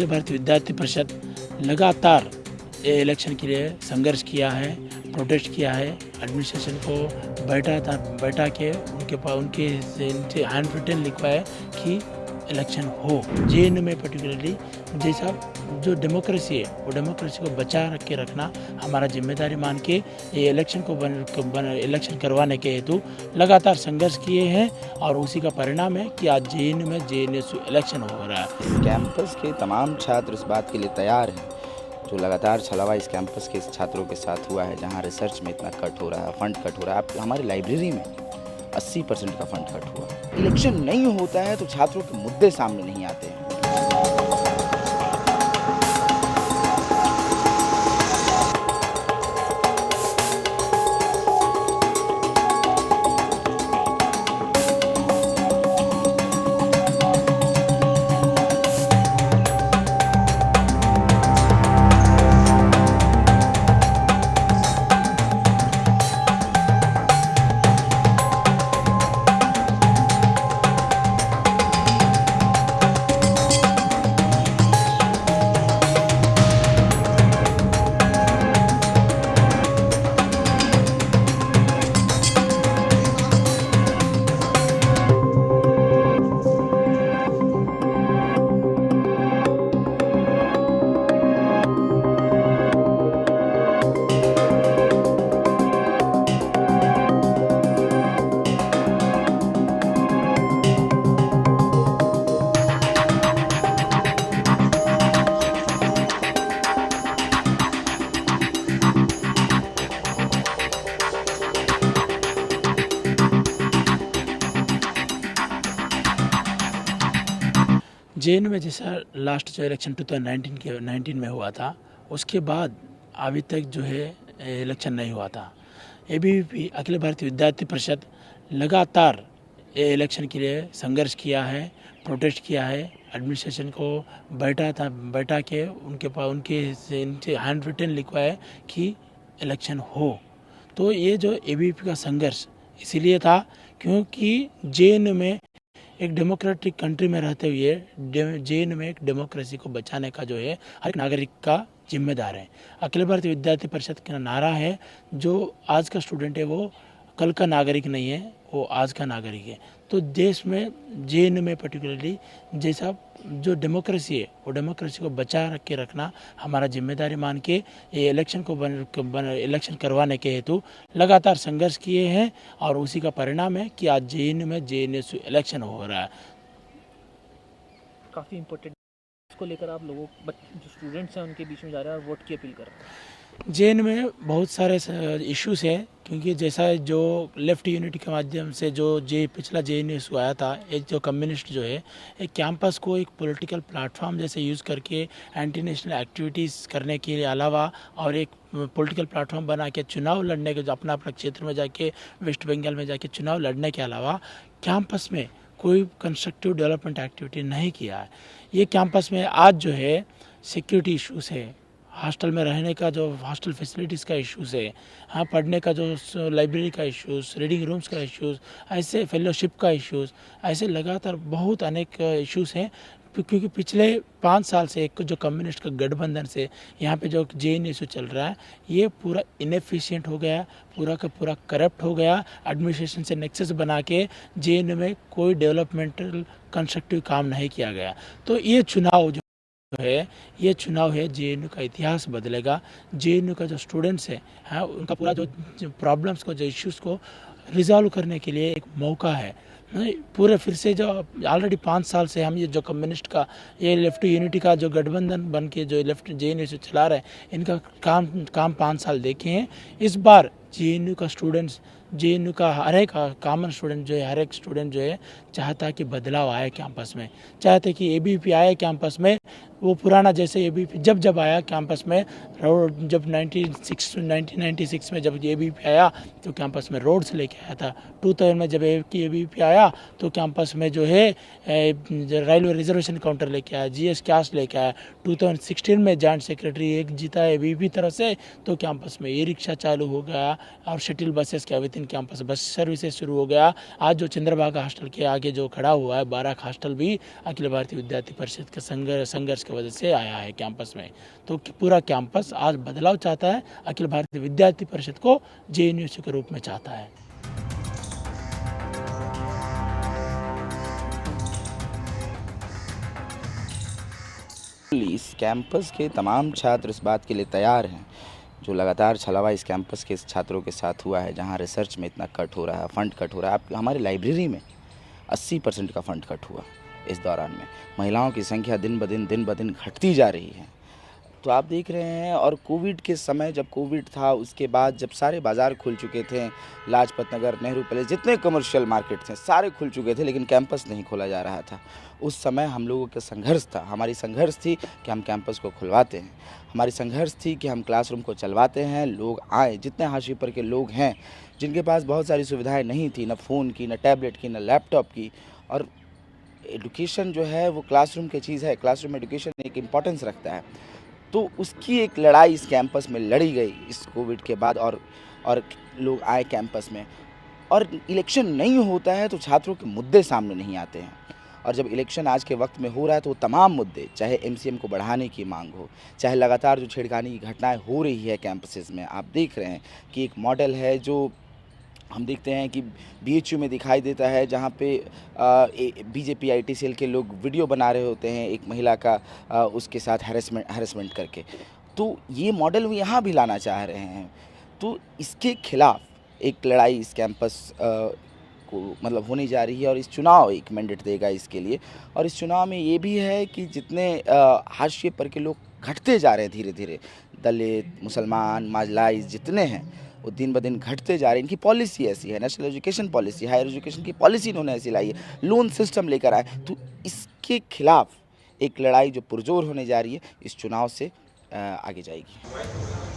अखिल भारतीय विद्यार्थी परिषद लगातार ये इलेक्शन के लिए संघर्ष किया है, प्रोटेस्ट किया है। एडमिनिस्ट्रेशन को बैठा के उनके हैंड रिटन लिखवाया कि इलेक्शन हो। जेएनयू में पर्टिकुलरली जैसा जो डेमोक्रेसी है वो डेमोक्रेसी को बचा के रखना हमारा जिम्मेदारी मान के ये इलेक्शन इलेक्शन करवाने के हेतु लगातार संघर्ष किए हैं और उसी का परिणाम है कि आज जेएनयू में जेएनयू इलेक्शन हो रहा है। कैंपस के तमाम छात्र इस बात के लिए तैयार हैं। जो लगातार छलावा इस कैंपस के छात्रों के साथ हुआ है, जहां रिसर्च में इतना कट हो रहा है, फंड कट हो रहा है। आप हमारी लाइब्रेरी में 80% का फंड कट हुआ। इलेक्शन नहीं होता है तो छात्रों के मुद्दे सामने नहीं आते हैं। जेएनयू में जैसा लास्ट जो इलेक्शन 2019 में हुआ था, उसके बाद अभी तक जो है इलेक्शन नहीं हुआ था। एबीवीपी अखिल भारतीय विद्यार्थी परिषद लगातार ये इलेक्शन के लिए संघर्ष किया है, प्रोटेस्ट किया है। एडमिनिस्ट्रेशन को बैठा के उनके हैंड रिटन लिखवाया कि इलेक्शन हो। तो ये जो एबीवीपी का संघर्ष इसीलिए था क्योंकि जेएनयू में एक डेमोक्रेटिक कंट्री में रहते हुए जेएनयू में एक डेमोक्रेसी को बचाने का जो है हर एक नागरिक का जिम्मेदार है। अखिल भारतीय विद्यार्थी परिषद का नारा है, जो आज का स्टूडेंट है वो कल का नागरिक नहीं है, वो आज का नागरिक है। तो देश में जेएनयू में पर्टिकुलरली जैसा जो डेमोक्रेसी है वो डेमोक्रेसी को बचा के रखना हमारा जिम्मेदारी मान के ये इलेक्शन इलेक्शन करवाने के हेतु लगातार संघर्ष किए हैं और उसी का परिणाम है कि आज जेएनयू में जेएनयू इलेक्शन हो रहा है। काफ़ी इम्पोर्टेंट इसको लेकर आप लोगों जो स्टूडेंट्स हैं उनके बीच में जा रहे हैं और वोट की अपील कर रहे हैं। जेएनयू में बहुत सारे इश्यूज हैं क्योंकि जैसा जो लेफ्ट यूनिटी के माध्यम से जो पिछला जेएनयू आया था, एक जो कम्युनिस्ट जो है एक कैंपस को एक पॉलिटिकल प्लेटफॉर्म जैसे यूज़ करके एंटी नेशनल एक्टिविटीज़ करने के अलावा और एक पॉलिटिकल प्लेटफॉर्म बना के चुनाव लड़ने के, जो अपना क्षेत्र में जाके वेस्ट बंगाल में जाके चुनाव लड़ने के अलावा कैंपस में कोई कंस्ट्रक्टिव डेवलपमेंट एक्टिविटी नहीं किया है। ये कैंपस में आज जो है सिक्योरिटी इश्यूज़ है, हॉस्टल में रहने का जो हॉस्टल फैसिलिटीज़ का इश्यूज़ है, हाँ पढ़ने का जो लाइब्रेरी का इश्यूज़, रीडिंग रूम्स का इश्यूज़, ऐसे फेलोशिप का इश्यूज़, ऐसे लगातार बहुत अनेक इश्यूज़ हैं। क्योंकि पिछले 5 साल से एक जो कम्युनिस्ट का गठबंधन से यहाँ पे जो जेएनयू चल रहा है ये पूरा इनएफिशिएंट हो गया, पूरा का पूरा करप्ट हो गया। एडमिनिस्ट्रेशन से नेक्सस बना के जेएनयू में कोई डेवलपमेंटल कंस्ट्रक्टिव काम नहीं किया गया। तो ये चुनाव ये चुनाव है जेएनयू का इतिहास बदलेगा। जेएनयू का जो स्टूडेंट्स है, हाँ उनका पूरा जो प्रॉब्लम्स को, जो इश्यूज़ को रिजॉल्व करने के लिए एक मौका है। पूरे फिर से जो ऑलरेडी 5 साल से हम ये जो कम्युनिस्ट का ये लेफ्ट यूनिटी का जो गठबंधन बन के जो लेफ्ट जेएनयू से चला रहे हैं, इनका काम 5 साल देखे हैं। इस बार जेएनयू का स्टूडेंट्स, जेएनयू का हर एक कॉमन स्टूडेंट जो है, हर एक स्टूडेंट जो है चाहता है कि बदलाव आए कैंपस में, चाहते कि एबीवीपी आए कैंपस में। वो पुराना जैसे एबीवीपी जब आया कैंपस में, जब 1996 में जब एबीवीपी आया तो कैंपस में रोड्स लेके आया था। 2000 में जब एबीवीपी आया तो कैंपस में जो है रेलवे रिजर्वेशन काउंटर लेके आया, जीएस कैश लेके आया। 2016 में जॉइंट सेक्रेटरी एक जीता एबीवीपी तरफ से, तो कैंपस में ई रिक्शा चालू हो गया और शटल बसेस का with in campus bus services शुरू हो गया। आज जो चंद्रभागा हॉस्टल के आगे जो खड़ा हुआ है बाराक हॉस्टल भी अखिल भारतीय विद्यार्थी परिषद के संघर्ष के की वजह से आया है कैंपस में। तो पूरा कैंपस आज बदलाव चाहता है, अखिल भारतीय विद्यार्थी परिषद को जेएनयू के रूप में चाहता है। इस कैंपस के तमाम छात्र इस बात के लिए तैयार हैं जो लगातार छलावा इस कैंपस के छात्रों के साथ हुआ है, जहां रिसर्च में इतना कट हो रहा है, फंड कट हो रहा है। आप हमारी लाइब्रेरी में 80% का फंड कट हुआ इस दौरान में। महिलाओं की संख्या दिन ब दिन घटती जा रही है। तो आप देख रहे हैं, और कोविड के समय, जब कोविड था उसके बाद जब सारे बाज़ार खुल चुके थे, लाजपत नगर, नेहरू पैलेस, जितने कमर्शियल मार्केट थे सारे खुल चुके थे, लेकिन कैंपस नहीं खोला जा रहा था। उस समय हम लोगों का संघर्ष था, हमारी संघर्ष थी कि हम कैंपस को खुलवाते हैं, हमारी संघर्ष थी कि हम क्लासरूम को चलवाते हैं, लोग आए। जितने हाशिए पर के लोग हैं जिनके पास बहुत सारी सुविधाएँ नहीं थी, न फ़ोन की, न टैबलेट की, न लैपटॉप की, और एजुकेशन जो है वो क्लासरूम की चीज़ है, क्लासरूम एजुकेशन एक इम्पॉर्टेंस रखता है। तो उसकी एक लड़ाई इस कैंपस में लड़ी गई इस कोविड के बाद, और लोग आए कैंपस में। और इलेक्शन नहीं होता है तो छात्रों के मुद्दे सामने नहीं आते हैं, और जब इलेक्शन आज के वक्त में हो रहा है तो वो तमाम मुद्दे, चाहे एमसीएम को बढ़ाने की मांग हो, चाहे लगातार जो छेड़खानी की घटनाएं हो रही है कैंपसेस में, आप देख रहे हैं कि एक मॉडल है जो हम देखते हैं कि बीएचयू में दिखाई देता है, जहाँ पे बीजेपी आईटी सेल के लोग वीडियो बना रहे होते हैं एक महिला का उसके साथ हैरेसमेंट करके। तो ये मॉडल वो यहाँ भी लाना चाह रहे हैं। तो इसके खिलाफ एक लड़ाई इस कैंपस को मतलब होने जा रही है, और इस चुनाव एक मैंडेट देगा इसके लिए। और इस चुनाव में ये भी है कि जितने हाशिए पर के लोग घटते जा रहे हैं धीरे धीरे, दलित, मुसलमान, माजलाइज जितने हैं वो दिन ब दिन घटते जा रहे हैं। इनकी पॉलिसी ऐसी है, national education policy, higher education की पॉलिसी इन्होंने ऐसी लाई है, लोन सिस्टम लेकर आए। तो इसके खिलाफ एक लड़ाई जो पुरजोर होने जा रही है, इस चुनाव से आगे जाएगी।